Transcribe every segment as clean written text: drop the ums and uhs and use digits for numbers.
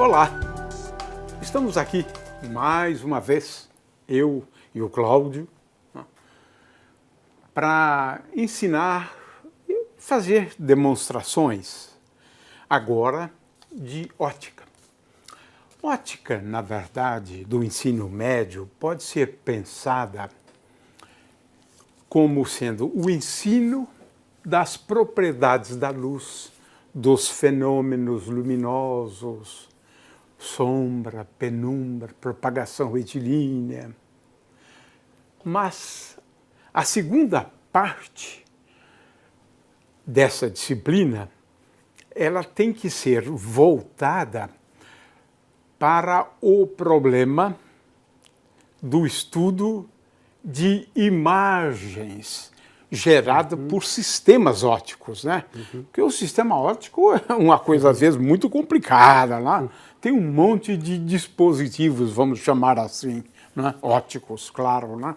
Olá! Estamos aqui mais uma vez, eu e o Cláudio, para ensinar e fazer demonstrações, agora de ótica. Ótica, na verdade, do ensino médio pode ser pensada como sendo o ensino das propriedades da luz, dos fenômenos luminosos, sombra, penumbra, propagação retilínea. Mas a segunda parte dessa disciplina, ela tem que ser voltada para o problema do estudo de imagens gerado por sistemas ópticos, né? Porque o sistema óptico é uma coisa, às vezes, muito complicada, né? Tem um monte de dispositivos, vamos chamar assim, né? Ópticos, claro, né?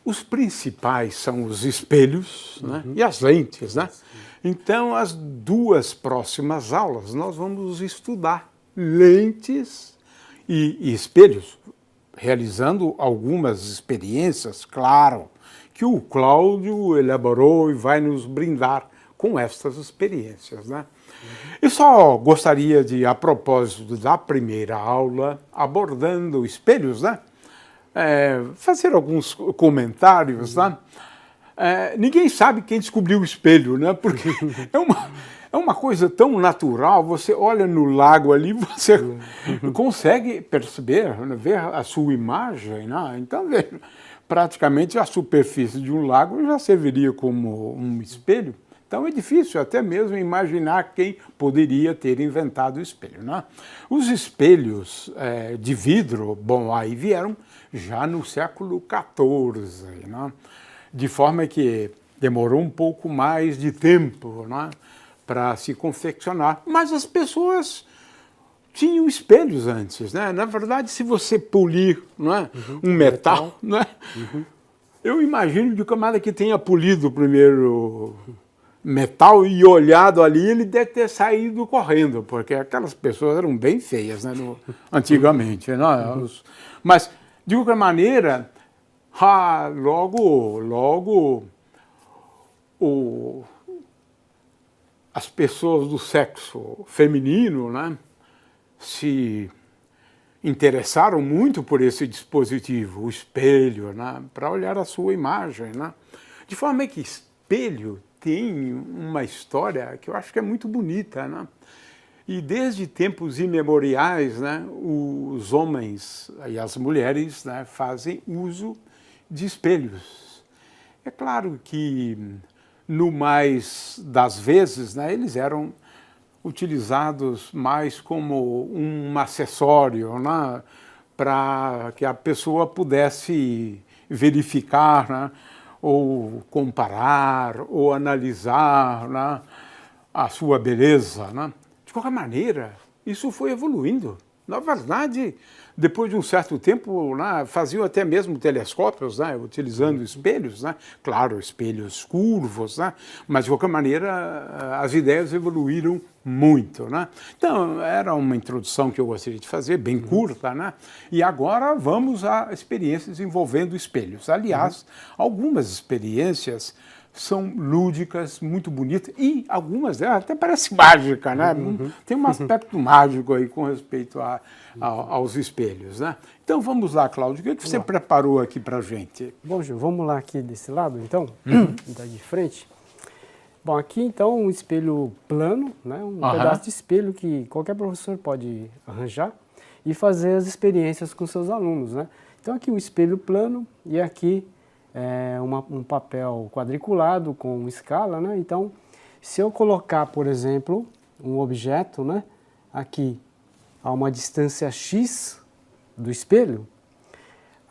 Os principais são os espelhos, né? E as lentes, né? Então, as duas próximas aulas, nós vamos estudar lentes e espelhos, realizando algumas experiências, claro, que o Cláudio elaborou e vai nos brindar com estas experiências, né? Eu só gostaria de, a propósito da primeira aula, abordando espelhos, né? Fazer alguns comentários, né? Ninguém sabe quem descobriu o espelho, né? Porque é uma coisa tão natural, você olha no lago ali, você consegue perceber, né? Ver a sua imagem, né? Então, praticamente a superfície de um lago já serviria como um espelho. Então é difícil até mesmo imaginar quem poderia ter inventado o espelho, né? Os espelhos de vidro, bom, aí vieram já no século XIV, né? De forma que demorou um pouco mais de tempo, né, para se confeccionar. Mas as pessoas tinham espelhos antes, né? Na verdade, se você polir, não é, um metal, não é? Eu imagino que o camarada que tenha polido o primeiro metal e olhado ali, ele deve ter saído correndo, porque aquelas pessoas eram bem feias, né, antigamente. Né? Mas, de qualquer maneira, logo as pessoas do sexo feminino, né, se interessaram muito por esse dispositivo, o espelho, né, para olhar a sua imagem, né? De forma que espelho tem uma história que eu acho que é muito bonita, né? E desde tempos imemoriais, né, os homens e as mulheres, né, fazem uso de espelhos. É claro que, no mais das vezes, né, eles eram utilizados mais como um acessório, né, para que a pessoa pudesse verificar, né, ou comparar, ou analisar, né, a sua beleza, né. De qualquer maneira, isso foi evoluindo. Na verdade, depois de um certo tempo, né, faziam até mesmo telescópios, né, utilizando espelhos, né, claro, espelhos curvos, né, mas de qualquer maneira as ideias evoluíram muito, né. Então, era uma introdução que eu gostaria de fazer, bem curta, né, e agora vamos a experiências envolvendo espelhos. Aliás, algumas experiências são lúdicas, muito bonitas, e algumas delas até parecem mágicas, né? Tem um aspecto mágico aí com respeito aos espelhos, né? Então vamos lá, Cláudio, o que você preparou aqui para a gente? Bom, Gil, vamos lá aqui desse lado, então, de frente. Bom, aqui então um espelho plano, né? Um pedaço de espelho que qualquer professor pode arranjar e fazer as experiências com seus alunos, né? Então aqui um espelho plano e aqui um papel quadriculado com escala, né? Então, se eu colocar, por exemplo, um objeto, né, aqui a uma distância x do espelho,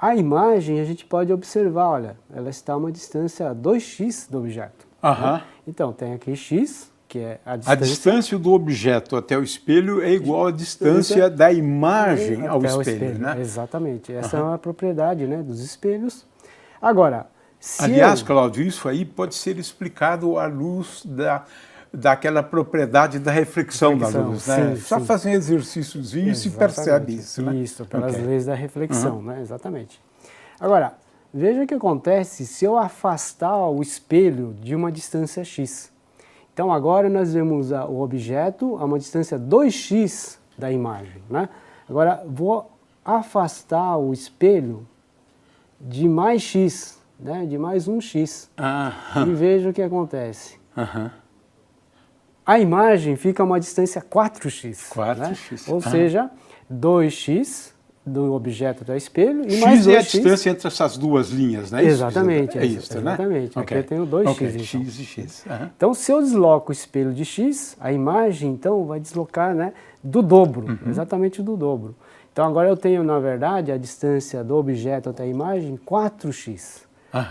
a imagem a gente pode observar, olha, ela está a uma distância 2x do objeto. Né? Então, tem aqui x, que é a distância... A distância do objeto até o espelho é igual à distância da imagem ao espelho, né? Exatamente. Essa é uma propriedade, né, dos espelhos. Agora, aliás, Cláudio, isso aí pode ser explicado à luz dá aquela propriedade da reflexão da luz, né? Sim, Só sim. fazer exercíciozinho e se percebe isso, né? Isso, pelas Ok. leis da reflexão, né? Exatamente. Agora, veja o que acontece se eu afastar o espelho de uma distância x. Então agora nós vemos o objeto a uma distância 2x da imagem, né? Agora vou afastar o espelho de mais x, né? De mais 1x. E veja o que acontece. A imagem fica a uma distância 4x. 4x. Né? Ou seja, 2x do objeto até o espelho e X mais 2x. é a distância entre essas duas linhas, né? Exatamente. É isso, né? Exatamente. Aqui Okay. eu tenho 2x. Okay. Então. X e X. Então, se eu desloco o espelho de x, a imagem, então, vai deslocar, né, do dobro, exatamente do dobro. Então, agora eu tenho, na verdade, a distância do objeto até a imagem 4x,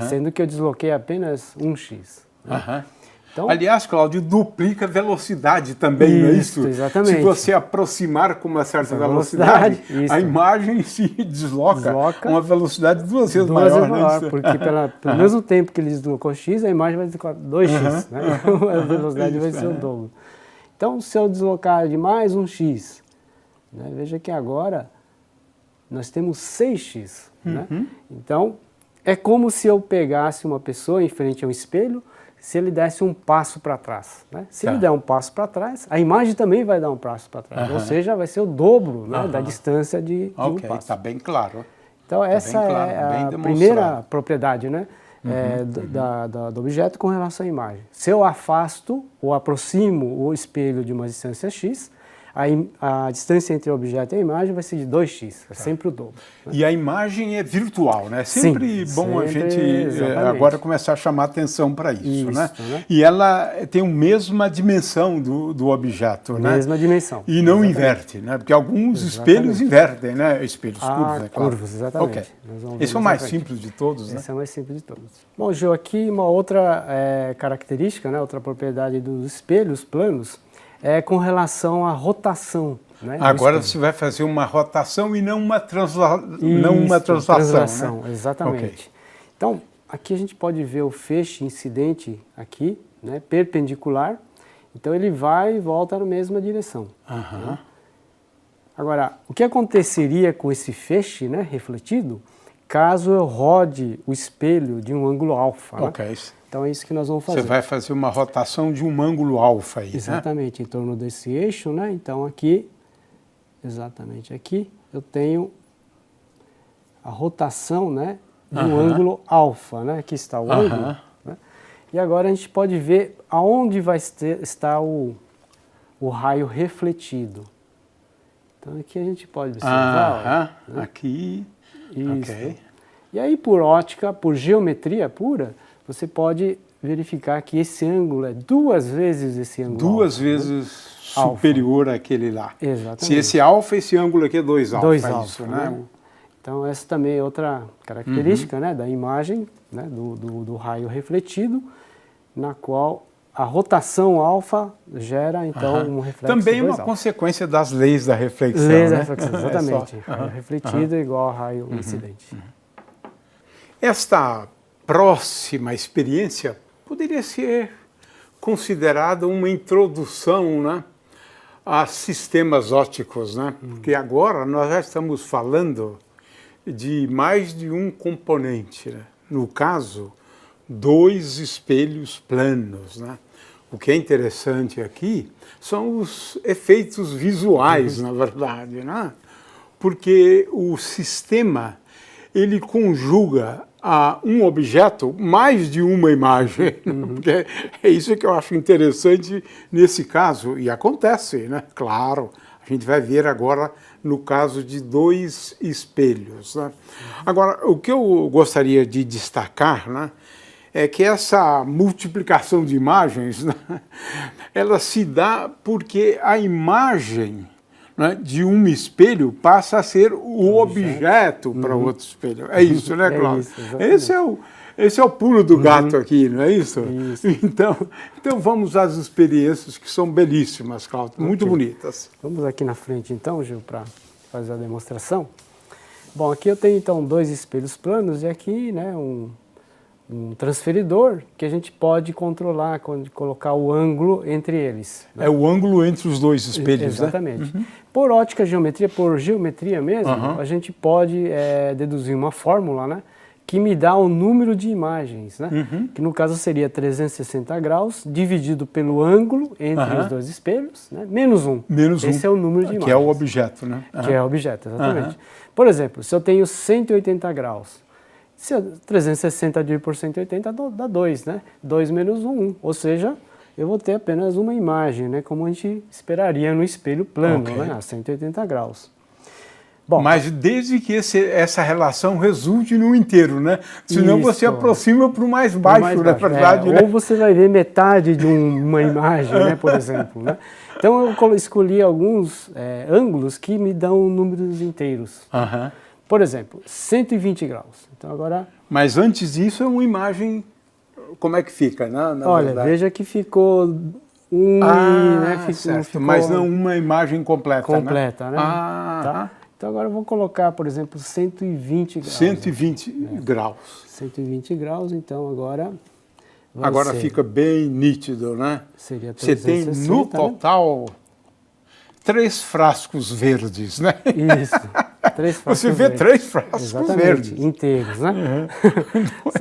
sendo que eu desloquei apenas 1x. Né? Então, aliás, Cláudio, duplica a velocidade também, não é isso? Exatamente. Se você aproximar com uma certa velocidade, a imagem se desloca a uma velocidade duas vezes maior. Né? Porque pelo mesmo tempo que ele deslocou x, a imagem vai deslocar 2x, né? Então a velocidade vai ser o dobro. Então, se eu deslocar de mais 1x, né? Veja que agora nós temos 6x. Né? Então, é como se eu pegasse uma pessoa em frente a um espelho, se ele desse um passo para trás. Né? Se ele der um passo para trás, a imagem também vai dar um passo para trás. Ou seja, vai ser o dobro, né, da distância de um passo. Está bem claro. Então, essa é a primeira propriedade, né, do objeto com relação à imagem. Se eu afasto ou aproximo o espelho de uma distância x, a distância entre o objeto e a imagem vai ser de 2x, é sempre o dobro. Né? E a imagem é virtual, né? Sempre bom a gente agora começar a chamar atenção para isso, né? E ela tem a mesma dimensão do objeto, né? Mesma dimensão. E não inverte, né? Porque alguns espelhos invertem, né? Espelhos curvos, né? Claro. Curvos, exatamente. Okay. Esse é o mais simples de todos, né? Esse é o mais simples de todos. Bom, Gil, aqui uma outra característica, né? Outra propriedade dos espelhos planos, é com relação à rotação. Né, agora você vai fazer uma rotação e não uma translação. Né? Exatamente. Okay. Então, aqui a gente pode ver o feixe incidente aqui, né, perpendicular. Então, ele vai e volta na mesma direção. Né? Agora, o que aconteceria com esse feixe, né, refletido, caso eu rode o espelho de um ângulo alfa? Ok. Né? Então é isso que nós vamos fazer. Você vai fazer uma rotação de um ângulo alfa aí, exatamente, né? Em torno desse eixo, né? Então aqui, exatamente aqui, eu tenho a rotação, né, do ângulo alfa, né? Aqui está o ângulo. Né? E agora a gente pode ver aonde vai estar o raio refletido. Então aqui a gente pode observar. Né? Aqui. Isso. Okay. E aí por ótica, por geometria pura, você pode verificar que esse ângulo é 2 vezes esse ângulo. 2 vezes superior àquele lá. Exatamente. Se esse alfa, esse ângulo aqui é 2 alfa. 2 alfa, isso, né? Então essa também é outra característica, né, da imagem, né, do raio refletido, na qual a rotação alfa gera, então, um reflexo também 2 uma alfa. Consequência das leis da reflexão. Leis né? da reflexão, exatamente. Raio refletido é igual a raio incidente. Esta próxima experiência poderia ser considerada uma introdução, né, a sistemas ópticos, né? Porque agora nós já estamos falando de mais de um componente. Né? No caso, 2 espelhos planos. Né? O que é interessante aqui são os efeitos visuais, na verdade, né? Porque o sistema ele conjuga a um objeto mais de uma imagem, porque é isso que eu acho interessante nesse caso, e acontece, né? Claro, a gente vai ver agora no caso de 2 espelhos. Né? Agora, o que eu gostaria de destacar, né, é que essa multiplicação de imagens, né, ela se dá porque a imagem, né, de um espelho passa a ser o objeto para outro espelho. É isso, né, Cláudio? Esse é o pulo do gato aqui, não é isso? Então vamos às experiências que são belíssimas, Cláudio, muito bonitas. Vamos aqui na frente então, Gil, para fazer a demonstração. Bom, aqui eu tenho então 2 espelhos planos e aqui, né, um transferidor que a gente pode controlar, colocar o ângulo entre eles. Né? É o ângulo entre os dois espelhos, exatamente. Né? Por ótica geometria, por geometria mesmo, a gente pode deduzir uma fórmula, né, que me dá o número de imagens, né? Que no caso seria 360 graus dividido pelo ângulo entre os dois espelhos, né? Menos 1. Esse é o número de imagens. Que é o objeto, né? Que é o objeto, exatamente. Por exemplo, se eu tenho 180 graus, se 360 dividido por 180 dá 2, né? 2 menos 1, ou seja, eu vou ter apenas uma imagem, né? Como a gente esperaria no espelho plano, né? A 180 graus. Bom, mas desde que essa relação resulte no inteiro, né? Senão você aproxima para o mais baixo, na verdade. Né? Ou você vai ver metade de uma imagem, né? Por exemplo. Né? Então eu escolhi alguns ângulos que me dão números inteiros. Por exemplo, 120 graus. Então agora... Mas antes disso é uma imagem... Como é que fica, né? Olha, verdade. Veja que ficou... né? Ficou mas não uma imagem completa, completa, né? Tá? Então agora eu vou colocar, por exemplo, 120 graus. 120 graus. 120 graus, então agora... Agora fica bem nítido, né? Seria 360, você tem no total 3 frascos verdes, né? Isso, 3 frascos Você vê verdes. 3 frascos verdes. Inteiros, né?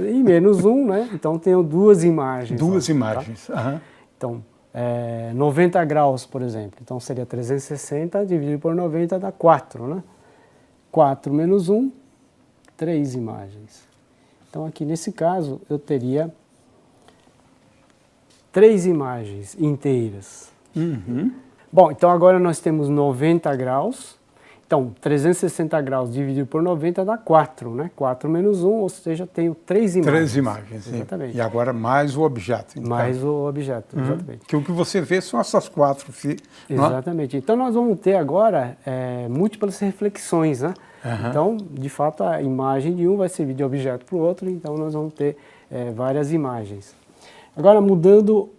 E menos 1, né? Então tenho 2 imagens. 2 imagens. Tá? Então, 90 graus, por exemplo. Então seria 360 dividido por 90 dá 4, né? 4 menos 1, 3 imagens. Então aqui nesse caso eu teria 3 imagens inteiras. Bom, então agora nós temos 90 graus. Então 360 graus dividido por 90 dá 4, né? 4 menos 1, ou seja, tenho 3 imagens. 3 imagens, exatamente. Sim. E agora mais o objeto. Então. Mais o objeto, exatamente. Que o que você vê são essas 4. Exatamente. Então nós vamos ter agora múltiplas reflexões, né? Então, de fato, a imagem de um vai servir de objeto para o outro, então nós vamos ter várias imagens. Agora, mudando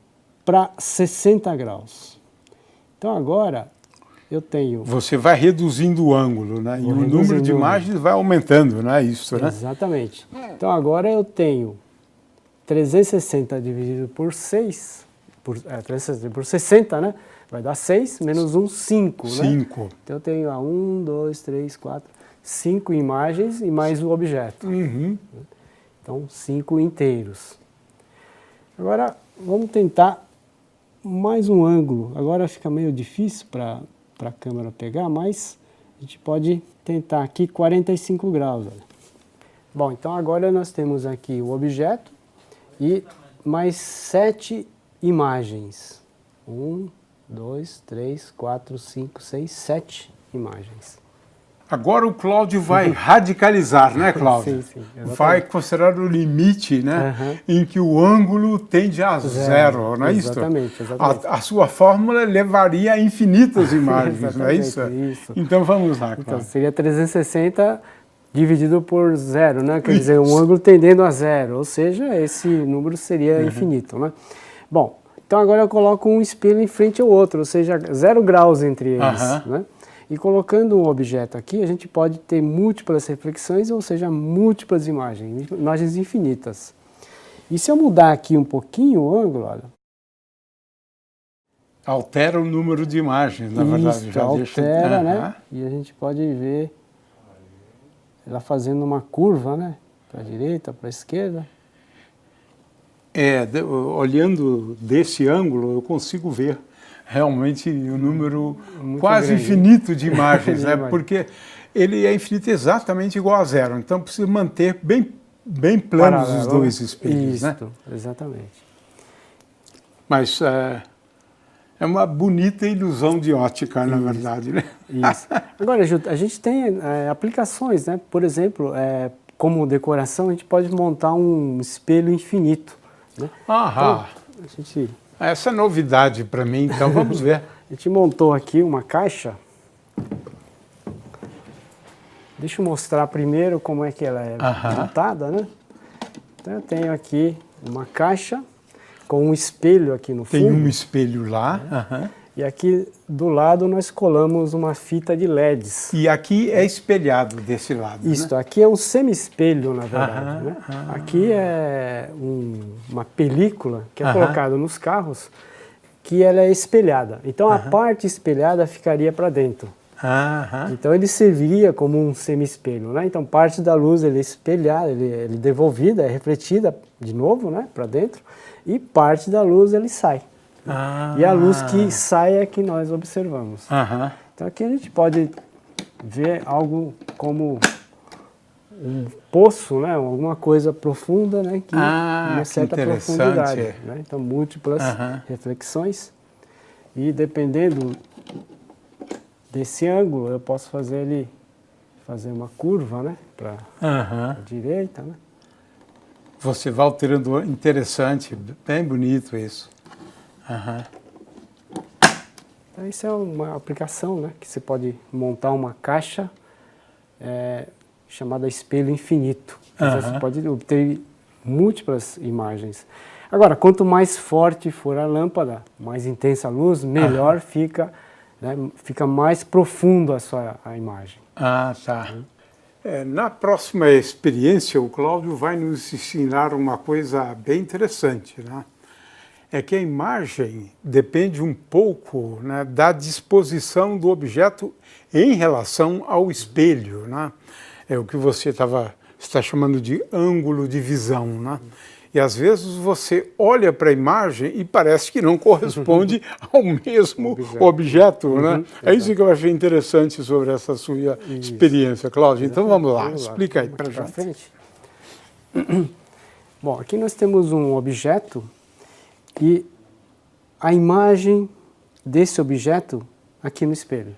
para 60 graus. Então, agora, eu tenho... Você vai reduzindo o ângulo, né? E o número de imagens vai aumentando, não é isso, né? Exatamente. Então, agora eu tenho 360 dividido por 6, 360 por 60, né? Vai dar 6, menos 1, 5, né? 5. Então, eu tenho 1, 2, 3, 4, 5 imagens e mais o objeto. Então, 5 inteiros. Agora, vamos tentar mais um ângulo. Agora fica meio difícil para a câmera pegar, mas a gente pode tentar aqui 45 graus. Olha. Bom, então agora nós temos aqui o objeto e mais 7 imagens. 1, 2, 3, 4, 5, 6, 7 imagens. Agora o Cláudio vai radicalizar, né, Cláudio? Sim, vai considerar o limite, né, em que o ângulo tende a zero, não é isso? Exatamente. A sua fórmula levaria a infinitas imagens, não é isso? Então vamos lá, Cláudio. Então seria 360 dividido por zero, né? Quer dizer, um ângulo tendendo a zero, ou seja, esse número seria infinito, né? Bom, então agora eu coloco um espelho em frente ao outro, ou seja, 0 graus entre eles, né? E colocando um objeto aqui, a gente pode ter múltiplas reflexões, ou seja, múltiplas imagens, imagens infinitas. E se eu mudar aqui um pouquinho o ângulo, olha... Altera o número de imagens, na verdade. Já altera, né? E a gente pode ver ela fazendo uma curva, né? Para a direita, para a esquerda. Olhando desse ângulo, eu consigo ver realmente um número quase infinito de imagens, né? Porque ele é infinito exatamente igual a zero. Então precisa manter bem planos os dois espelhos, né? Exatamente. Mas é uma bonita ilusão de ótica, na verdade, né? Isso. Agora, Ju, a gente tem aplicações, né? Por exemplo, como decoração, a gente pode montar um espelho infinito. Né? Então, essa é novidade para mim, então vamos ver. A gente montou aqui uma caixa. Deixa eu mostrar primeiro como é que ela é montada, né? Então eu tenho aqui uma caixa com um espelho aqui no fundo. Tem um espelho lá. E aqui do lado nós colamos uma fita de LEDs. E aqui é espelhado desse lado, Isso, né? aqui é um semi-espelho, na verdade. Né? Aqui é uma película que é colocada nos carros, que ela é espelhada. Então a parte espelhada ficaria para dentro. Então ele serviria como um semi-espelho, né? Então parte da luz ele é espelhada, ele é devolvida, é refletida de novo, né, para dentro, e parte da luz ele sai. E a luz que sai é que nós observamos. Então aqui a gente pode ver algo como um poço, né, alguma coisa profunda, né, que uma certa profundidade, né? Então múltiplas reflexões, e dependendo desse ângulo eu posso fazer uma curva, né, para a direita, né? Você vai alterando, interessante, bem bonito isso. Então, isso é uma aplicação, né, que você pode montar uma caixa chamada espelho infinito. Você pode obter múltiplas imagens. Agora, quanto mais forte for a lâmpada, mais intensa a luz, melhor fica, né, fica mais profundo a imagem. Tá. Na próxima experiência, o Cláudio vai nos ensinar uma coisa bem interessante, né? É que a imagem depende um pouco, né, da disposição do objeto em relação ao espelho, né? É o que você está chamando de ângulo de visão, né? E às vezes você olha para a imagem e parece que não corresponde ao mesmo objeto, né? É isso que eu achei interessante sobre essa sua experiência, Cláudio. Então vamos lá, explica aí para a gente. Bom, aqui nós temos um objeto e a imagem desse objeto aqui no espelho.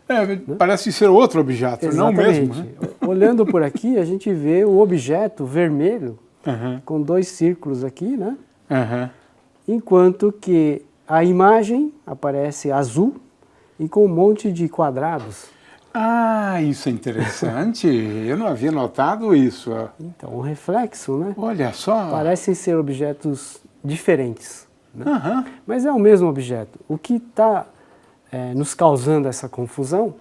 Parece ser outro objeto, exatamente, não mesmo. Né? Olhando por aqui, a gente vê o objeto vermelho com dois círculos aqui, né? Enquanto que a imagem aparece azul e com um monte de quadrados. Isso é interessante. Eu não havia notado isso. Então, o reflexo, né? Olha só. Parecem ser objetos diferentes, né? Mas é o mesmo objeto. O que está nos causando essa confusão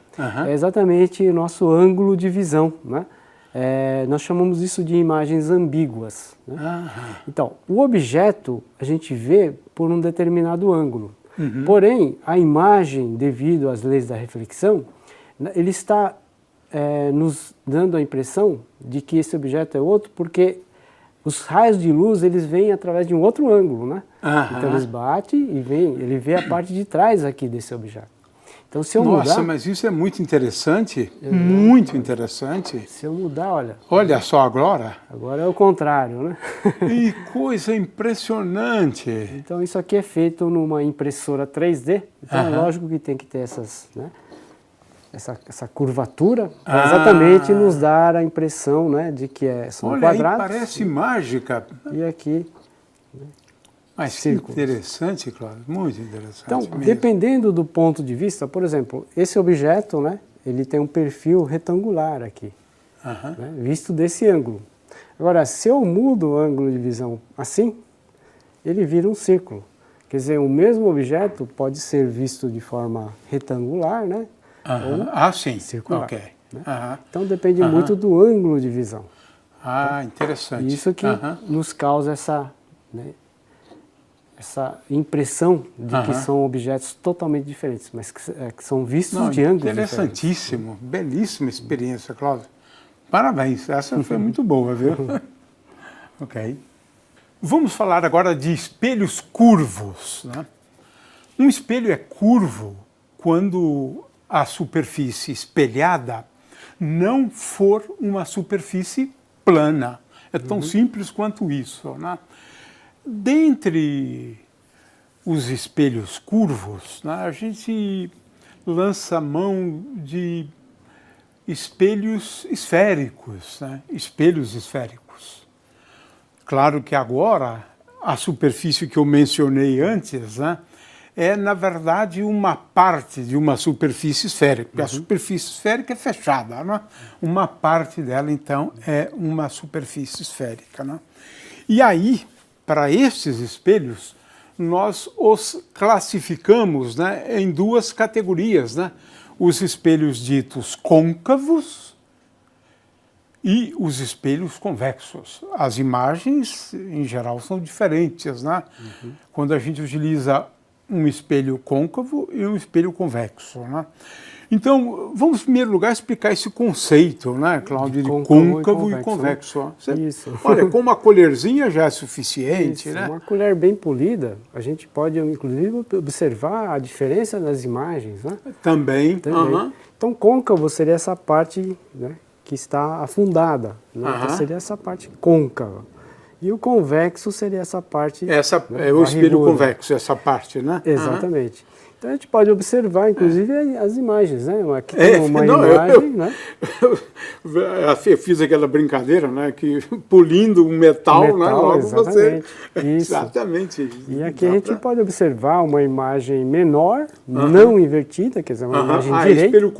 é exatamente o nosso ângulo de visão, né? Nós chamamos isso de imagens ambíguas, né? Então, o objeto a gente vê por um determinado ângulo. Porém, a imagem, devido às leis da reflexão, ele está nos dando a impressão de que esse objeto é outro, porque os raios de luz eles vêm através de um outro ângulo, né? Então eles batem e ele vê a parte de trás aqui desse objeto. Então, se eu Nossa, mas isso é muito interessante, muito interessante. Se eu mudar, olha... Olha só agora. Agora é o contrário, né? Que coisa impressionante. Então, isso aqui é feito numa impressora 3D. Então, é lógico que tem que ter essa curvatura para exatamente nos dar a impressão, né, de que são quadrados. Olha, parece mágica. E aqui... Mas círculos. Que interessante, Cláudio, muito interessante. Então, mesmo. Dependendo do ponto de vista, por exemplo, esse objeto, né, ele tem um perfil retangular aqui, né, visto desse ângulo. Agora, se eu mudo o ângulo de visão assim, ele vira um círculo. Quer dizer, o mesmo objeto pode ser visto de forma retangular, né, ou sim, circular. Ok. Né? Então, depende muito do ângulo de visão. Interessante. Isso que nos causa essa impressão de que são objetos totalmente diferentes, mas que são vistos de ângulos interessantíssimo, diferentes. Belíssima experiência, Cláudio. Parabéns, essa foi muito boa, viu? Ok. Vamos falar agora de espelhos curvos, né? Um espelho é curvo quando a superfície espelhada não for uma superfície plana. É tão simples quanto isso, né? Dentre os espelhos curvos, né, a gente lança mão de espelhos esféricos, né? Espelhos esféricos. Claro que agora a superfície que eu mencionei antes, né, é na verdade uma parte de uma superfície esférica, porque a superfície esférica é fechada, né? Uma parte dela então é uma superfície esférica, né? E aí, para esses espelhos, nós os classificamos, né, em duas categorias, né? Os espelhos ditos côncavos e os espelhos convexos. As imagens, em geral, são diferentes, né? Quando a gente utiliza um espelho côncavo e um espelho convexo, né? Então, vamos, em primeiro lugar, explicar esse conceito, né, Cláudio, de côncavo e convexo. Isso. Olha, com uma colherzinha já é suficiente, Isso, né? uma colher bem polida, a gente pode, inclusive, observar a diferença das imagens, né? Também. Aham. Então, côncavo seria essa parte, né, que está afundada, né? Então, seria essa parte côncava. E o convexo seria essa parte... Essa né, é o espelho barriguda. convexo, essa parte, né? Exatamente. Então a gente pode observar, inclusive, as imagens, né? Aqui tem uma imagem, né? Eu fiz aquela brincadeira, né? Que polindo um metal, né? Logo exatamente. você... Isso. Exatamente. E aqui a gente pode observar uma imagem menor, não invertida, quer dizer, uma imagem direita. Espelho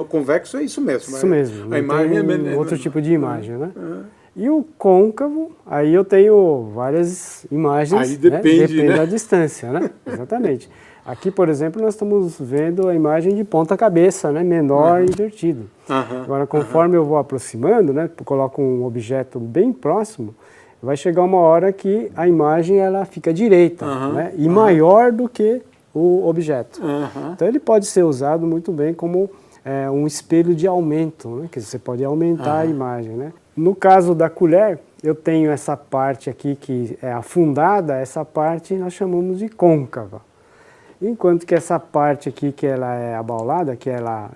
convexo é isso mesmo. Isso mesmo. A imagem é outro tipo de imagem, né? E o côncavo, aí eu tenho várias imagens, aí depende da distância, né? Exatamente. Aqui, por exemplo, nós estamos vendo a imagem de ponta-cabeça, né? Menor e invertido. Agora, conforme eu vou aproximando, né? Coloco um objeto bem próximo, vai chegar uma hora que a imagem ela fica direita, né? E maior do que o objeto. Então, ele pode ser usado muito bem como um espelho de aumento, né? Que você pode aumentar a imagem, né? No caso da colher, eu tenho essa parte aqui que é afundada, essa parte nós chamamos de côncava. Enquanto que essa parte aqui que ela é abaulada, que ela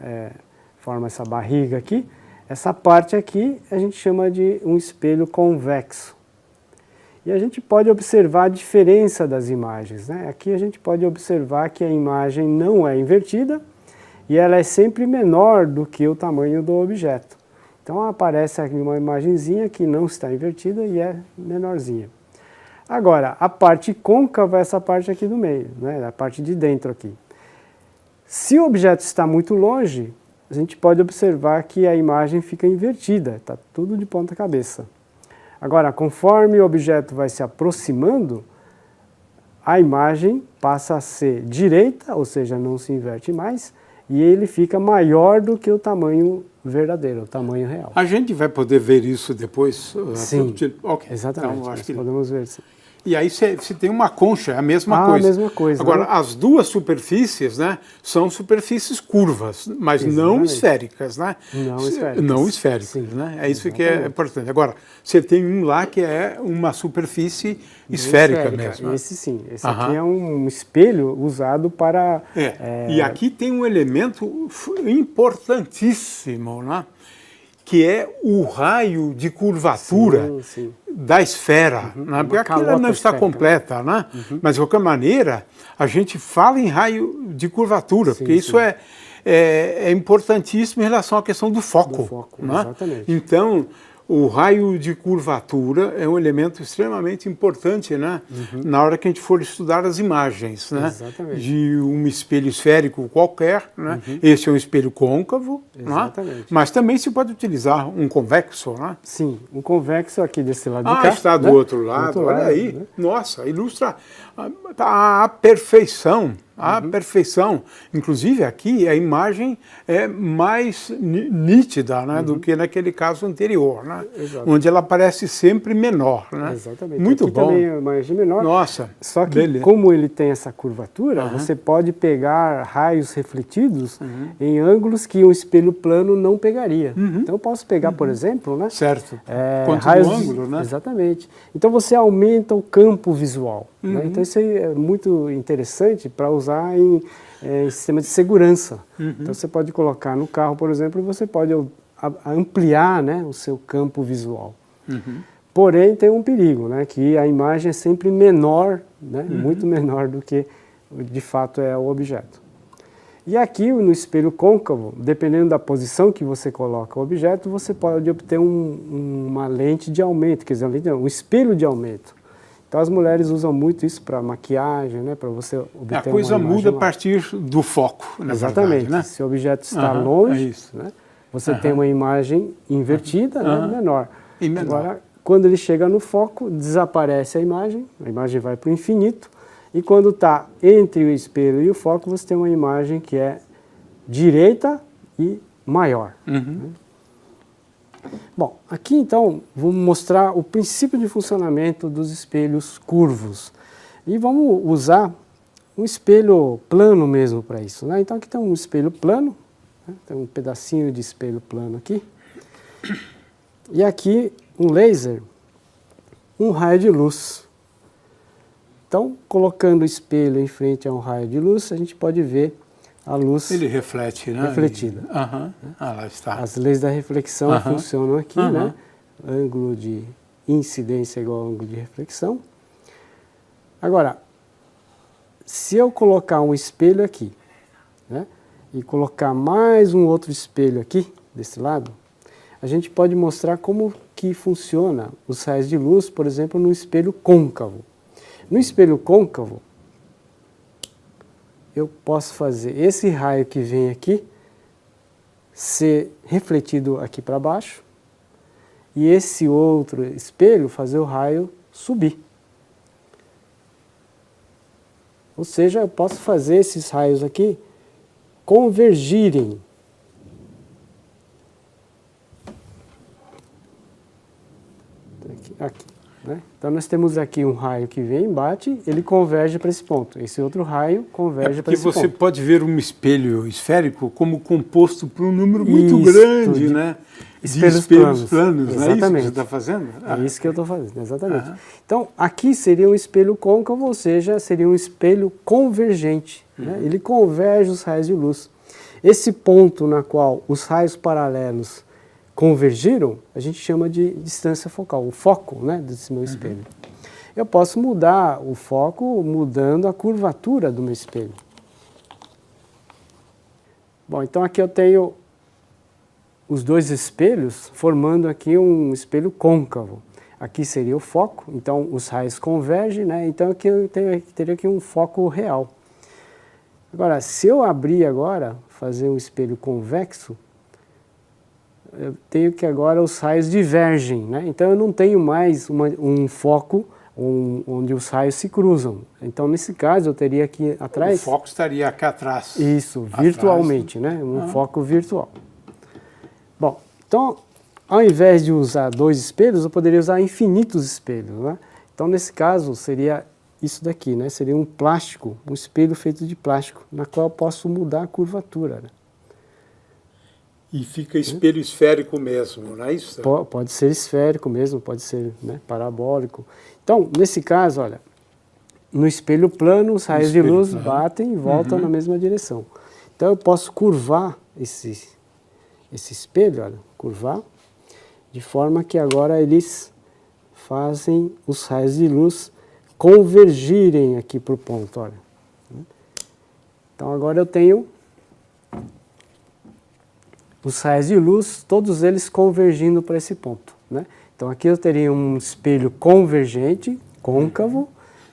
forma essa barriga aqui, essa parte aqui a gente chama de um espelho convexo. E a gente pode observar a diferença das imagens, né? Aqui a gente pode observar que a imagem não é invertida e ela é sempre menor do que o tamanho do objeto. Então aparece aqui uma imagenzinha que não está invertida e é menorzinha. Agora, a parte côncava é essa parte aqui do meio, né? A parte de dentro aqui. Se o objeto está muito longe, a gente pode observar que a imagem fica invertida, está tudo de ponta cabeça. Agora, conforme o objeto vai se aproximando, a imagem passa a ser direita, ou seja, não se inverte mais, e ele fica maior do que o tamanho verdadeiro, o tamanho real. A gente vai poder ver isso depois? Sim, okay. Exatamente, então, acho que... podemos ver sim. E aí você tem uma concha, é a mesma coisa. A mesma coisa. Agora, né? as duas superfícies, né, são superfícies curvas, mas não esféricas, né? Não esféricas. Não esféricas, Sim, né? É isso que é importante. Agora, você tem um lá que é uma superfície esférica mesmo. Esse sim. Esse aqui é um espelho usado para... E aqui tem um elemento importantíssimo, né? Que é o raio de curvatura da esfera, né? Porque aquilo não está completa, né? Mas, de qualquer maneira, a gente fala em raio de curvatura, porque isso é importantíssimo em relação à questão do foco. Né? Exatamente. Então, o raio de curvatura é um elemento extremamente importante, né? Na hora que a gente for estudar as imagens, né? De um espelho esférico qualquer, né? Esse é um espelho côncavo, né? Mas também se pode utilizar um convexo, né? Sim, um convexo aqui desse lado de cá. Está do outro lado, olha aí. Né? Nossa, ilustra a perfeição. A perfeição. Inclusive aqui a imagem é mais nítida, né, do que naquele caso anterior, né, onde ela parece sempre menor. Né? Exatamente. Muito aqui bom. Também é uma imagem menor. Nossa. Só que como ele tem essa curvatura, você pode pegar raios refletidos em ângulos que um espelho plano não pegaria. Então eu posso pegar, por exemplo, né? Certo. Quanto raios do ângulo, né? Exatamente. Então você aumenta o campo visual. Né? Então isso aí é muito interessante para usar em sistema de segurança. Então você pode colocar no carro, por exemplo, e você pode ampliar, né, o seu campo visual. Porém tem um perigo, né, que a imagem é sempre menor, né, muito menor do que de fato é o objeto. E aqui no espelho côncavo, dependendo da posição que você coloca o objeto, você pode obter uma lente de aumento, quer dizer, um espelho de aumento. Então as mulheres usam muito isso para maquiagem, né, para você obter a coisa uma muda a partir do foco, na Exatamente. Verdade, né? Se o objeto está longe, né, você tem uma imagem invertida, né, menor. Agora, quando ele chega no foco, desaparece a imagem vai para o infinito E quando está entre o espelho e o foco, você tem uma imagem que é direita e maior. Bom, aqui então vamos mostrar o princípio de funcionamento dos espelhos curvos. E vamos usar um espelho plano mesmo para isso, né? Então aqui tem um espelho plano, né? Tem um pedacinho de espelho plano aqui. E aqui um laser, um raio de luz. Então, colocando o espelho em frente a um raio de luz, a gente pode ver a luz. Ele reflete, né? Refletida. Lá está. As leis da reflexão funcionam aqui, né? Ângulo de incidência igual ao ângulo de reflexão. Agora, se eu colocar um espelho aqui, né? E colocar mais um outro espelho aqui, desse lado, a gente pode mostrar como que funciona os raios de luz, por exemplo, no espelho côncavo. No espelho côncavo, eu posso fazer esse raio que vem aqui ser refletido aqui para baixo e esse outro espelho fazer o raio subir. Ou seja, eu posso fazer esses raios aqui convergirem. Aqui, né? Então nós temos aqui um raio que vem, bate, ele converge para esse ponto. Esse outro raio converge para esse ponto. Porque você pode ver um espelho esférico como composto por um número muito Isso, grande, né? De espelhos planos. Não é isso que você está fazendo? É isso que eu estou fazendo, exatamente. Então aqui seria um espelho côncavo, ou seja, seria um espelho convergente. Né? Ele converge os raios de luz. Esse ponto na qual os raios paralelos convergiram, a gente chama de distância focal, o foco, né, desse meu espelho. Eu posso mudar o foco mudando a curvatura do meu espelho. Bom, então aqui eu tenho os dois espelhos formando aqui um espelho côncavo. Aqui seria o foco, então os raios convergem, né? Então aqui eu teria aqui um foco real. Agora, se eu abrir agora, fazer um espelho convexo, eu tenho que agora os raios divergem, né? Então eu não tenho mais um foco onde os raios se cruzam. Então nesse caso eu teria aqui atrás... O foco estaria aqui atrás. Isso, virtualmente, né? Um foco virtual. Bom, então ao invés de usar dois espelhos, eu poderia usar infinitos espelhos, né? Então nesse caso seria isso daqui, né? Seria um plástico, um espelho feito de plástico, na qual eu posso mudar a curvatura, né? E fica espelho esférico mesmo, não é isso? Pode ser esférico mesmo, pode ser, né, parabólico. Então, nesse caso, olha, no espelho plano, os raios de luz batem e voltam na mesma direção. Então, eu posso curvar esse espelho, olha, curvar, de forma que agora eles fazem os raios de luz convergirem aqui para o ponto, olha. Então, agora eu tenho os raios de luz, todos eles convergindo para esse ponto, né? Então aqui eu teria um espelho convergente, côncavo,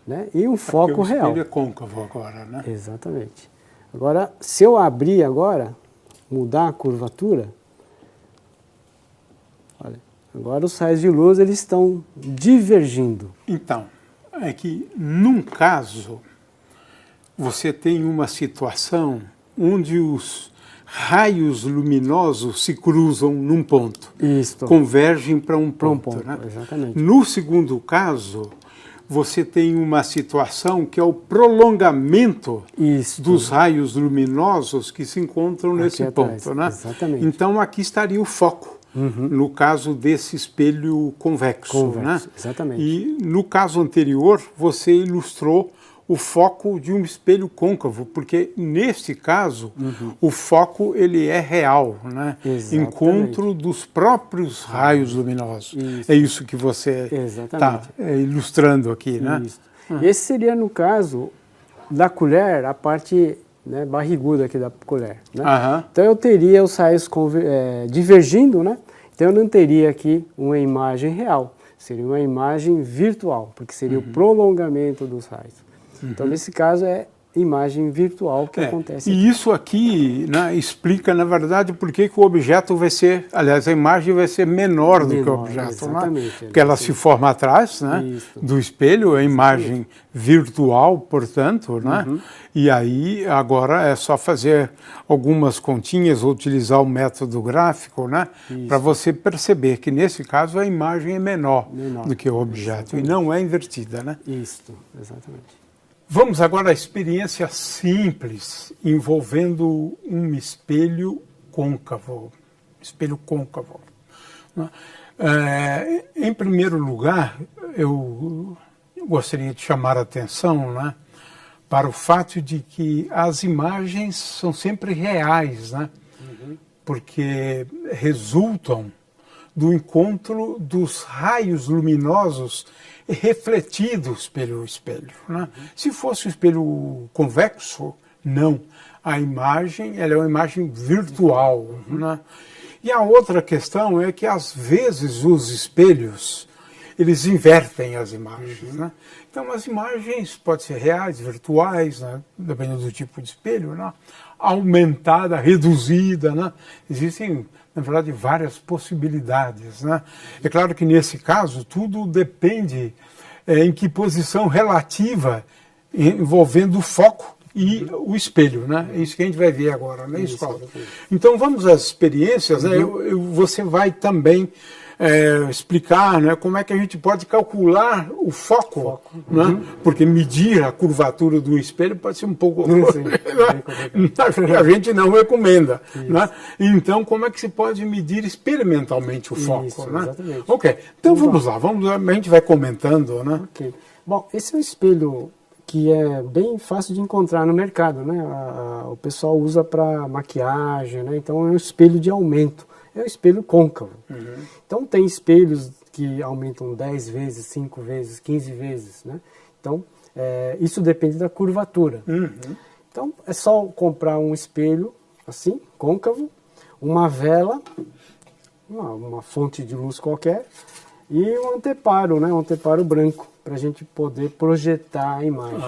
né? E um foco real. O espelho é côncavo agora, né? Exatamente. Agora, se eu abrir agora, mudar a curvatura, olha, agora os raios de luz eles estão divergindo. Então, é que num caso, você tem uma situação onde os raios luminosos se cruzam num ponto, convergem para um ponto, né? Exatamente. No segundo caso, você tem uma situação que é o prolongamento dos raios luminosos que se encontram nesse ponto, né? Exatamente. Então aqui estaria o foco, no caso desse espelho convexo, né? Exatamente. E no caso anterior, você ilustrou o foco de um espelho côncavo, porque neste caso o foco ele é real, né? Encontro dos próprios raios luminosos. É isso que você está ilustrando aqui, né? Esse seria no caso da colher, a parte, né, barriguda aqui da colher, né? Então eu teria os raios divergindo, né? Então eu não teria aqui uma imagem real, seria uma imagem virtual, porque seria o prolongamento dos raios. Então, nesse caso, é imagem virtual que acontece. E isso aqui, né, explica, na verdade, por que o objeto vai ser, aliás, a imagem vai ser menor do que o objeto. Exatamente. Né? Porque ela se forma atrás, né, do espelho, a imagem virtual, portanto, né? E aí agora é só fazer algumas continhas ou utilizar o método gráfico, né, para você perceber que nesse caso a imagem é menor do que o objeto e não é invertida, né? Isso, exatamente. Vamos agora à experiência simples envolvendo um espelho côncavo. Espelho côncavo. Né? Em primeiro lugar, eu gostaria de chamar a atenção, né, para o fato de que as imagens são sempre reais, né? Porque resultam do encontro dos raios luminosos refletidos pelo espelho. Né? Se fosse um espelho convexo, não. A imagem ela é uma imagem virtual. Né? E a outra questão é que, às vezes, os espelhos eles invertem as imagens. Né? Então, as imagens podem ser reais, virtuais, né? Dependendo do tipo de espelho, né? Aumentada, reduzida. Né? Existem, na verdade, várias possibilidades. Né? É claro que, nesse caso, tudo depende em que posição relativa envolvendo o foco e o espelho. Né? É isso que a gente vai ver agora na escola. Então, vamos às experiências. Né? Você vai também explicar, né, como é que a gente pode calcular o foco, né? Porque medir a curvatura do espelho pode ser um pouco... a gente não recomenda. Né? Então, como é que se pode medir experimentalmente o foco? Isso, né? exatamente. Ok, então vamos lá, a gente vai comentando. Né? Okay. Bom, esse é um espelho que é bem fácil de encontrar no mercado. Né? O pessoal usa para maquiagem, né? Então é um espelho de aumento. É um espelho côncavo. Então tem espelhos que aumentam 10 vezes, 5 vezes, 15 vezes. Né? Então isso depende da curvatura. Então é só comprar um espelho assim, côncavo, uma vela, uma fonte de luz qualquer e um anteparo, né? Um anteparo branco para a gente poder projetar a imagem.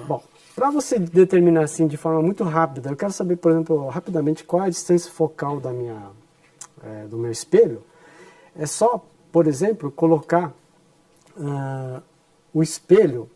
Bom, para você determinar assim de forma muito rápida, eu quero saber, por exemplo, rapidamente qual é a distância focal do meu espelho. É só, por exemplo, colocar o espelho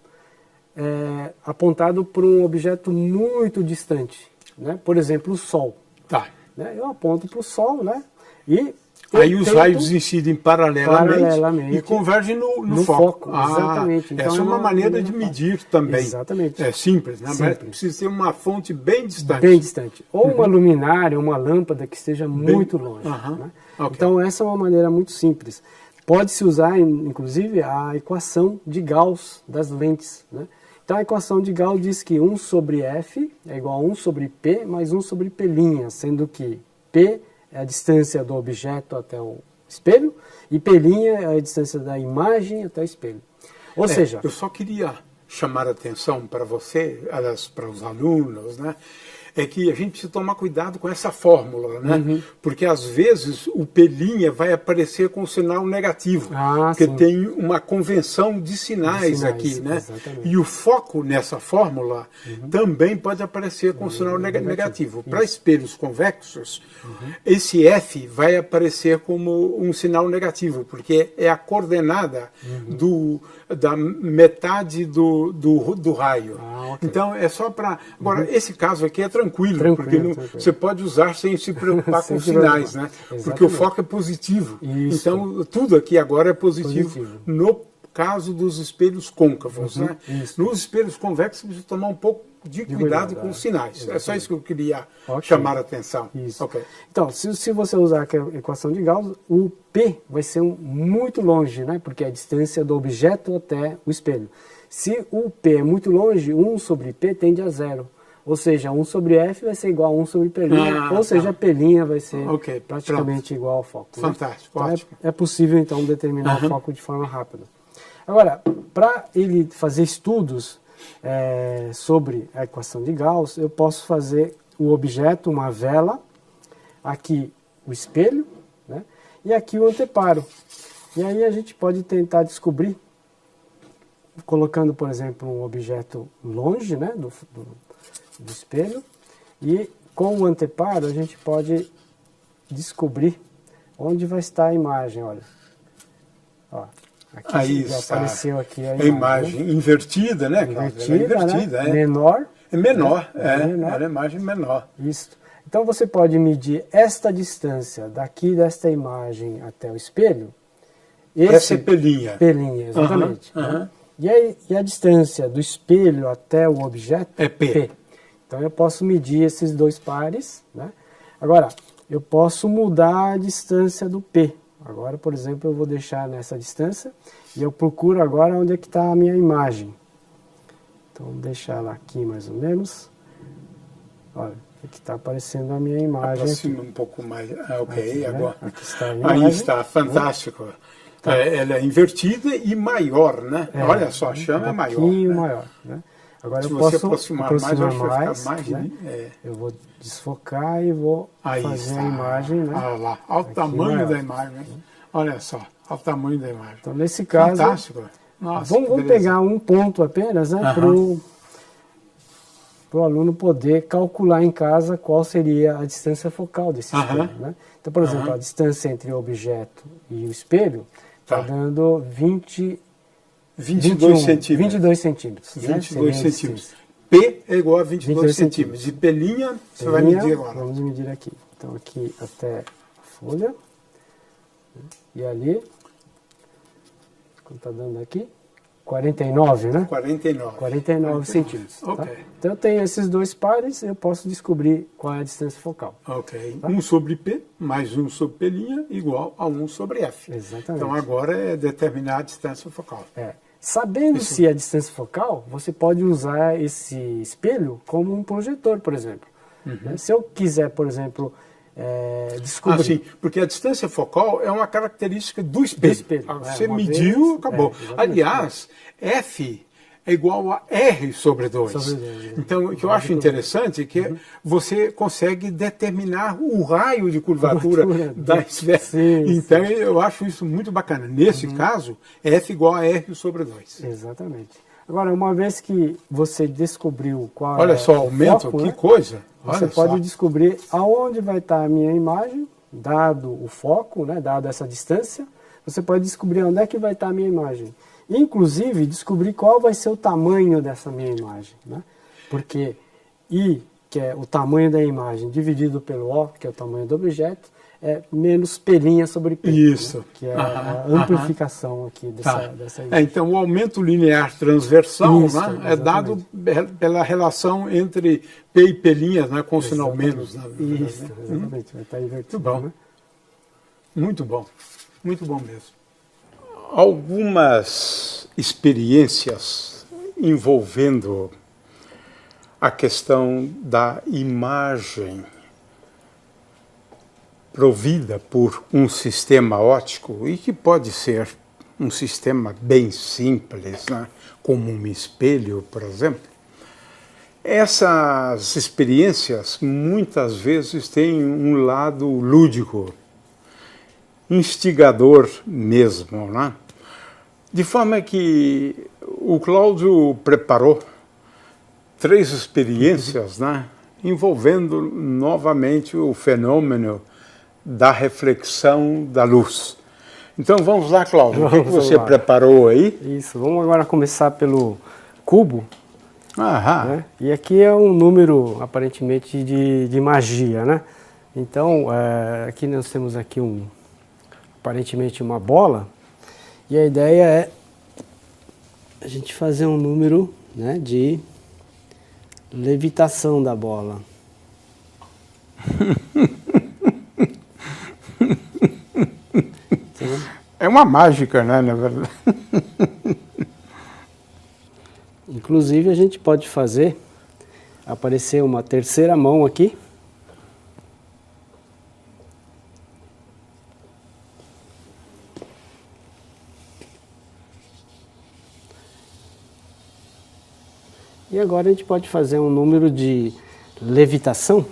apontado para um objeto muito distante, né? Por exemplo, o Sol. Tá. Né? Eu aponto para o Sol, né? E aí os raios incidem paralelamente e convergem no foco. Exatamente. Então, essa é uma maneira de medir também. Exatamente. É simples, né? Mas precisa ter uma fonte bem distante. Bem distante. Ou uma luminária, uma lâmpada que esteja muito longe. Né? Okay. Então, essa é uma maneira muito simples. Pode-se usar, inclusive, a equação de Gauss das lentes. Né? Então, a equação de Gauss diz que 1 sobre F é igual a 1 sobre P mais 1 sobre P', sendo que P é a distância do objeto até o espelho, e P' é a distância da imagem até o espelho. Ou seja... Eu só queria chamar a atenção para você, aliás, para os alunos, né? É que a gente precisa tomar cuidado com essa fórmula, né? Porque às vezes o P' vai aparecer com sinal negativo, porque tem uma convenção de sinais aqui, né? Exatamente. E o foco nessa fórmula também pode aparecer com sinal negativo. Para espelhos convexos, esse F vai aparecer como um sinal negativo, porque é a coordenada da metade do raio. Então é só para... Agora, esse caso aqui é tranquilo, porque você pode usar sem se preocupar com sinais, né? Porque o foco é positivo. Então, tudo aqui agora é positivo. No caso dos espelhos côncavos. Né? Nos espelhos convexos, você precisa tomar um pouco de cuidado com os sinais. É só isso que eu queria chamar a atenção. Então, se você usar a equação de Gauss, o P vai ser muito longe, né? Porque é a distância do objeto até o espelho. Se o P é muito longe, 1 sobre P tende a 0. Ou seja, 1 sobre F vai ser igual a 1 sobre P', ou seja, a P' vai ser praticamente igual ao foco. Fantástico, né? ótimo. É possível, então, determinar o foco de forma rápida. Agora, para ele fazer estudos sobre a equação de Gauss, eu posso fazer o objeto, uma vela, aqui o espelho, né? E aqui o anteparo. E aí a gente pode tentar descobrir colocando, por exemplo, um objeto longe, né, do espelho, e com o anteparo a gente pode descobrir onde vai estar a imagem, olha. Ó, aqui Aí já está apareceu aqui a imagem, né? Invertida, né, Cláudio? Invertida, né? Menor. É menor, menor. Era a imagem menor. Isso. Então você pode medir esta distância daqui desta imagem até o espelho. Essa é pelinha. Pelinha, exatamente. Né? E a distância do espelho até o objeto é P. Então eu posso medir esses dois pares, né? Agora, eu posso mudar a distância do P. Agora, por exemplo, eu vou deixar nessa distância e eu procuro agora onde é que está a minha imagem. Então, vou deixar ela aqui mais ou menos. Olha, aqui está aparecendo a minha imagem. Aproxima um pouco mais. Ok, aqui, agora. Né? Aqui está a imagem. Aí está, fantástico. Tá. Ela é invertida e maior, né? Olha só, a chama é maior. Um pouquinho maior, né? Agora se eu você posso aproximar mais, mais, vai ficar mais, né? Eu vou desfocar e vou fazer a imagem, né? Olha lá, olha o tamanho da imagem. Né? Olha só, olha o tamanho da imagem. Então, nesse caso, fantástico. Nossa, vamos pegar um ponto apenas, né? Para o aluno poder calcular em casa qual seria a distância focal desse espelho, né? Então, por exemplo, a distância entre o objeto e o espelho está dando 22 centímetros. 22 centímetros. 22 centímetros. P é igual a 22 centímetros. De pelinha, você vai medir agora. Vamos medir aqui. Então, aqui até a folha. E ali, quanto está dando aqui? 49, né? 49 centímetros. Ok. Tá? Então, eu tenho esses dois pares, eu posso descobrir qual é a distância focal. Ok. Tá? 1 sobre P mais 1 sobre P' igual a 1 sobre F. Exatamente. Então, agora é determinar a distância focal. Sabendo se a distância focal, você pode usar esse espelho como um projetor, por exemplo. Se eu quiser, por exemplo, descobrir... sim, porque a distância focal é uma característica do espelho. Você mediu, acabou. Aliás, F é igual a R sobre 2. Então, o que eu acho interessante é que você consegue determinar o raio de curvatura da esfera. Então, eu acho isso muito bacana. Nesse caso, F igual a R sobre 2. Exatamente. Agora, uma vez que você descobriu qual Olha só, aumento, que coisa. Você pode descobrir aonde vai estar a minha imagem, dado o foco, né, dado essa distância, você pode descobrir onde é que vai estar a minha imagem. Inclusive, descobrir qual vai ser o tamanho dessa minha imagem. Né? Porque I, que é o tamanho da imagem, dividido pelo O, que é o tamanho do objeto, é menos pelinha sobre P. Isso. Né? Que é a amplificação aqui dessa imagem. Então, o aumento linear transversal, né, é dado pela relação entre P e pelinhas, né, com sinal menos. Né, isso, exatamente. Vai estar invertido. Muito bom. Né? Muito bom. Muito bom mesmo. Algumas experiências envolvendo a questão da imagem provida por um sistema óptico, e que pode ser um sistema bem simples, né, como um espelho, por exemplo. Essas experiências muitas vezes têm um lado lúdico, instigador mesmo, né? De forma que o Cláudio preparou 3 experiências, né, envolvendo novamente o fenômeno da reflexão da luz. Então vamos lá, Cláudio, o que você preparou aí? Isso, vamos agora começar pelo cubo. Né? E aqui é um número aparentemente de magia, né? Então, aqui nós temos aqui aparentemente uma bola, e a ideia é a gente fazer um número, né, de levitação da bola. É uma mágica, né, na verdade? Inclusive, a gente pode fazer aparecer uma terceira mão aqui. E agora a gente pode fazer um número de levitação.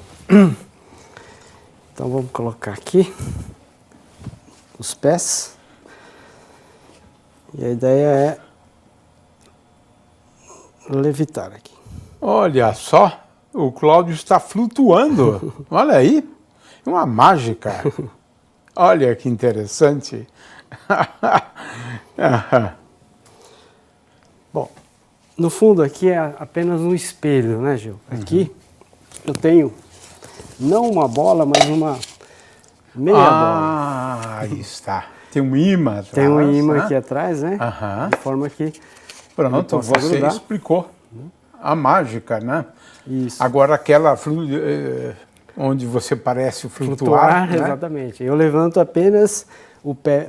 Então vamos colocar aqui os pés. E a ideia é levitar aqui. Olha só, o Cláudio está flutuando. Olha aí, uma mágica. Olha que interessante. Bom, no fundo aqui é apenas um espelho, né, Gil? Aqui eu tenho não uma bola, mas uma meia bola. Aí está. Tem um imã atrás. Tem um imã né? aqui atrás, né? De forma que Pronto, você grudar. explicou a mágica, né? Isso. Agora aquela onde você parece flutuar, né? Exatamente. Eu levanto apenas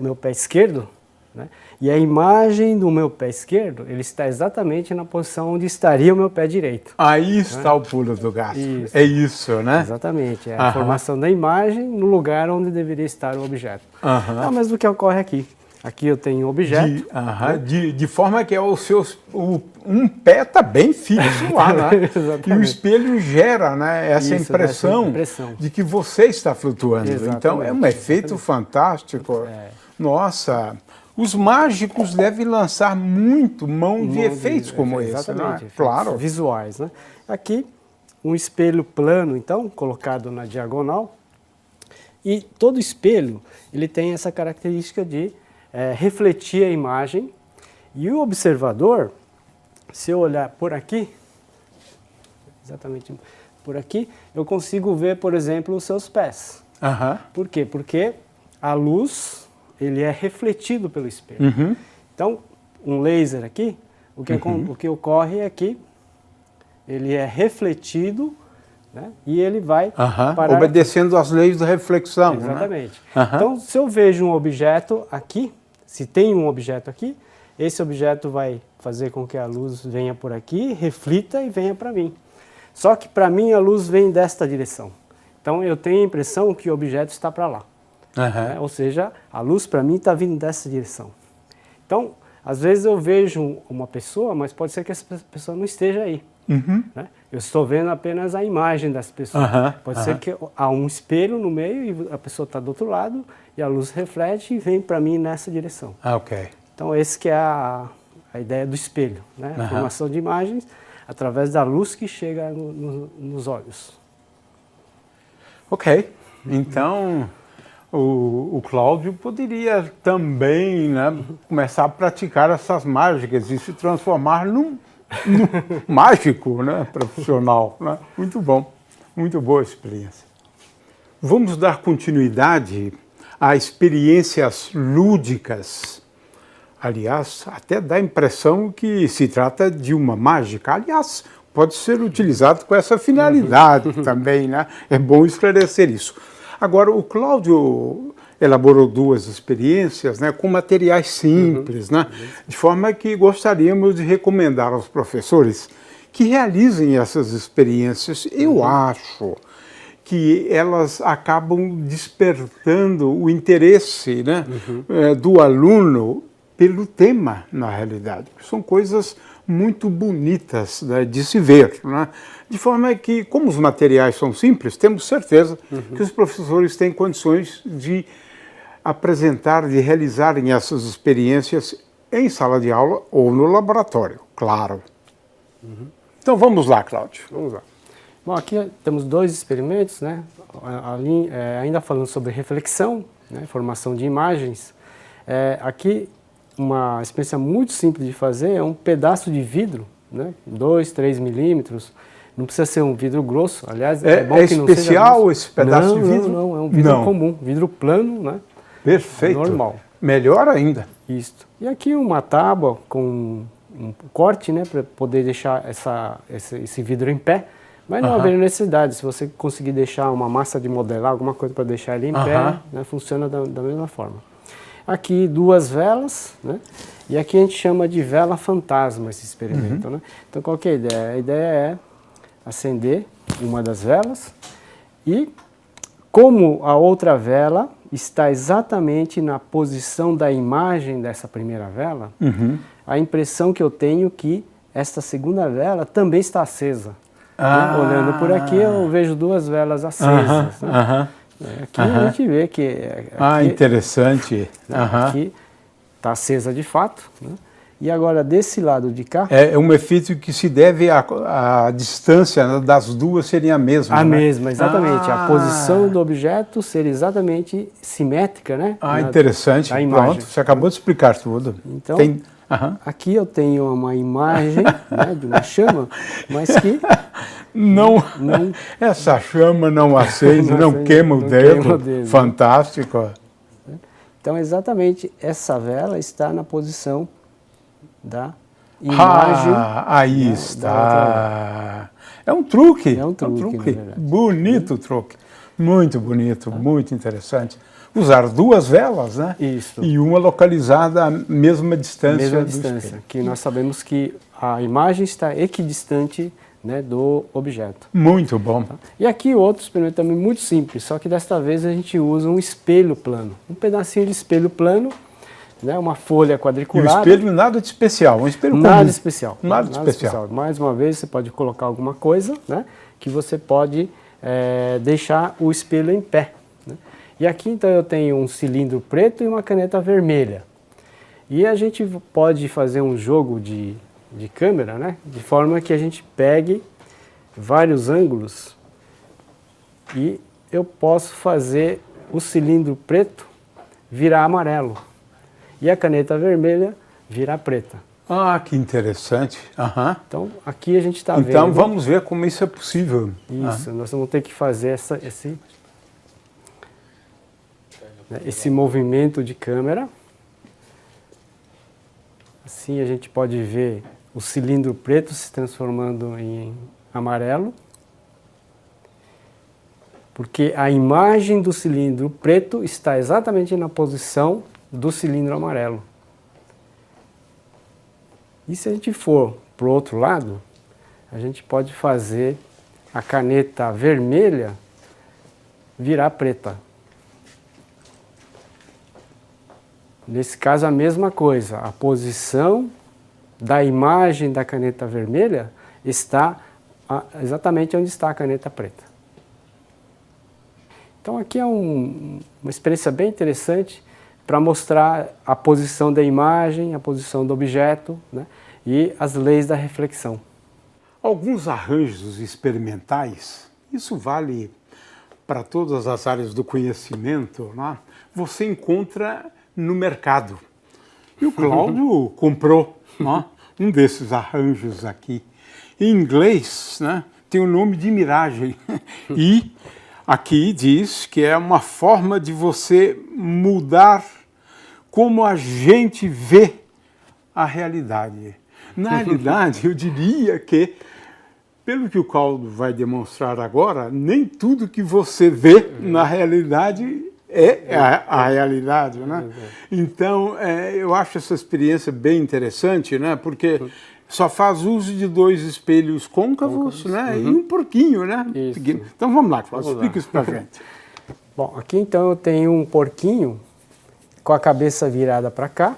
meu pé esquerdo, né? E a imagem do meu pé esquerdo, ele está exatamente na posição onde estaria o meu pé direito. Aí está o pulo do gato. Isso. É isso, né? Exatamente. É a formação da imagem no lugar onde deveria estar o objeto. É o mesmo que ocorre aqui. Aqui eu tenho um objeto. De forma que um pé está bem fixo lá, né? E o espelho gera, né, essa impressão de que você está flutuando. Exatamente. Então é um efeito fantástico. Nossa, os mágicos devem lançar muito mão de efeitos como esse, né? Claro. Visuais, né? Aqui um espelho plano, então, colocado na diagonal. E todo espelho ele tem essa característica de refletir a imagem, e o observador, se eu olhar por aqui, exatamente por aqui, eu consigo ver, por exemplo, os seus pés. Por quê? Porque a luz, ele é refletido pelo espelho. Então, um laser aqui, o que ocorre é que ele é refletido, né, e ele vai parar obedecendo às leis da reflexão. Exatamente. Né? Então, se eu vejo um objeto aqui, se tem um objeto aqui, esse objeto vai fazer com que a luz venha por aqui, reflita e venha para mim. Só que para mim a luz vem desta direção. Então eu tenho a impressão que o objeto está para lá. Ou seja, a luz para mim está vindo dessa direção. Então, às vezes eu vejo uma pessoa, mas pode ser que essa pessoa não esteja aí. Né? Eu estou vendo apenas a imagem dessa pessoa. Pode ser que há um espelho no meio e a pessoa está do outro lado e a luz reflete e vem para mim nessa direção. Então, esse que é a ideia do espelho, né? A formação de imagens através da luz que chega nos olhos. Então o Cláudio poderia também, né, começar a praticar essas mágicas e se transformar num mágico, né, profissional. Né? Muito bom, muito boa experiência. Vamos dar continuidade a experiências lúdicas. Aliás, até dá a impressão que se trata de uma mágica. Aliás, pode ser utilizado com essa finalidade também, né? É bom esclarecer isso. Agora, o Cláudio elaborou duas experiências, né, com materiais simples, né, de forma que gostaríamos de recomendar aos professores que realizem essas experiências. Eu acho que elas acabam despertando o interesse, né, do aluno pelo tema, na realidade. São coisas muito bonitas, né, de se ver, né? De forma que, como os materiais são simples, temos certeza que os professores têm condições de apresentar, de realizarem essas experiências em sala de aula ou no laboratório, claro. Então vamos lá, Cláudio. Vamos lá. Bom, aqui temos dois experimentos, né? Ainda falando sobre reflexão, né? Formação de imagens. Aqui, uma experiência muito simples de fazer é um pedaço de vidro, né? 2, 3 milímetros. Não precisa ser um vidro grosso, aliás, é bom que não seja especial esse pedaço de vidro? Não, é um vidro comum, vidro plano, né? Perfeito. Normal. Melhor ainda. Isso. E aqui uma tábua com um corte, né, para poder deixar esse vidro em pé, mas não haveria necessidade. Se você conseguir deixar uma massa de modelar, alguma coisa para deixar ele em pé, né, funciona da mesma forma. Aqui duas velas, né? E aqui a gente chama de vela fantasma esse experimento, né? Então qual que é a ideia? A ideia é acender uma das velas e, como a outra vela está exatamente na posição da imagem dessa primeira vela, a impressão que eu tenho é que esta segunda vela também está acesa. Né? Olhando por aqui eu vejo duas velas acesas. Né? Aqui a gente vê que... interessante. Aqui está acesa de fato, né? E agora, desse lado de cá... É um efeito que se deve à distância das duas seria a mesma, A né? mesma, exatamente. A posição do objeto seria exatamente simétrica, né? Interessante. A imagem. Pronto, você acabou de explicar tudo. Então, aqui eu tenho uma imagem, né, de uma chama, mas que... Não, essa chama não acende, não queima o dedo. Fantástico. Então, exatamente, essa vela está na posição da imagem. Aí está. É um truque. É um truque. Bonito truque. Muito bonito, muito interessante. Usar duas velas, né? Isso. E uma localizada à mesma distância. Mesma distância, que nós sabemos que a imagem está equidistante, né, do objeto. Muito bom. E aqui outro experimento também muito simples, só que desta vez a gente usa um espelho plano. Um pedacinho de espelho plano, né, uma folha quadriculada. E o espelho nada de especial, um espelho nada comum. Especial. Nada especial. Mais uma vez você pode colocar alguma coisa, né, que você pode deixar o espelho em pé. Né? E aqui então eu tenho um cilindro preto e uma caneta vermelha. E a gente pode fazer um jogo de câmera, né, de forma que a gente pegue vários ângulos e eu posso fazer o cilindro preto virar amarelo e a caneta vermelha virar preta. Que interessante. Então, aqui a gente está vendo... Então, vamos ver como isso é possível. Isso, nós vamos ter que fazer esse movimento de câmera. Assim a gente pode ver o cilindro preto se transformando em amarelo. Porque a imagem do cilindro preto está exatamente na posição do cilindro amarelo. E se a gente for para o outro lado, a gente pode fazer a caneta vermelha virar preta. Nesse caso a mesma coisa, a posição da imagem da caneta vermelha está exatamente onde está a caneta preta. Então aqui é uma experiência bem interessante para mostrar a posição da imagem, a posição do objeto, né, e as leis da reflexão. Alguns arranjos experimentais, isso vale para todas as áreas do conhecimento, né, você encontra no mercado. E o Cláudio comprou, né, um desses arranjos aqui. Em inglês, né, tem o nome de miragem. E aqui diz que é uma forma de você mudar como a gente vê a realidade. Na realidade, eu diria que, pelo que o Cláudio vai demonstrar agora, nem tudo que você vê na realidade é a realidade, né? Então, eu acho essa experiência bem interessante, né? Porque só faz uso de dois espelhos côncavos, né? E um porquinho, né? Isso. Então vamos lá, Cláudio, explica isso pra gente. Bom, aqui então eu tenho um porquinho com a cabeça virada para cá.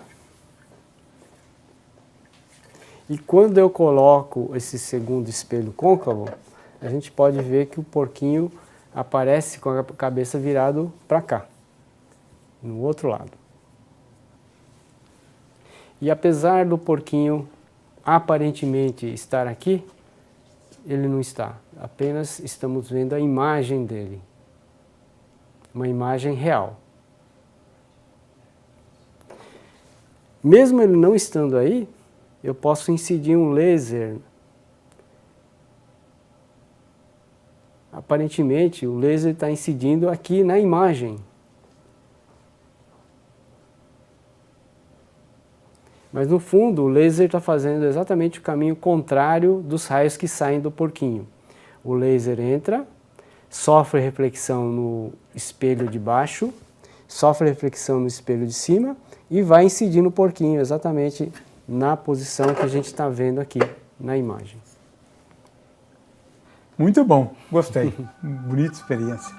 E quando eu coloco esse segundo espelho côncavo, a gente pode ver que o porquinho aparece com a cabeça virada para cá, no outro lado. E apesar do porquinho aparentemente estar aqui, ele não está. Apenas estamos vendo a imagem dele. Uma imagem real. Mesmo ele não estando aí, eu posso incidir um laser. Aparentemente, o laser está incidindo aqui na imagem. Mas no fundo, o laser está fazendo exatamente o caminho contrário dos raios que saem do porquinho. O laser entra, sofre reflexão no espelho de baixo, sofre reflexão no espelho de cima e vai incidir no porquinho exatamente na posição que a gente está vendo aqui na imagem. Muito bom, gostei. Bonita experiência.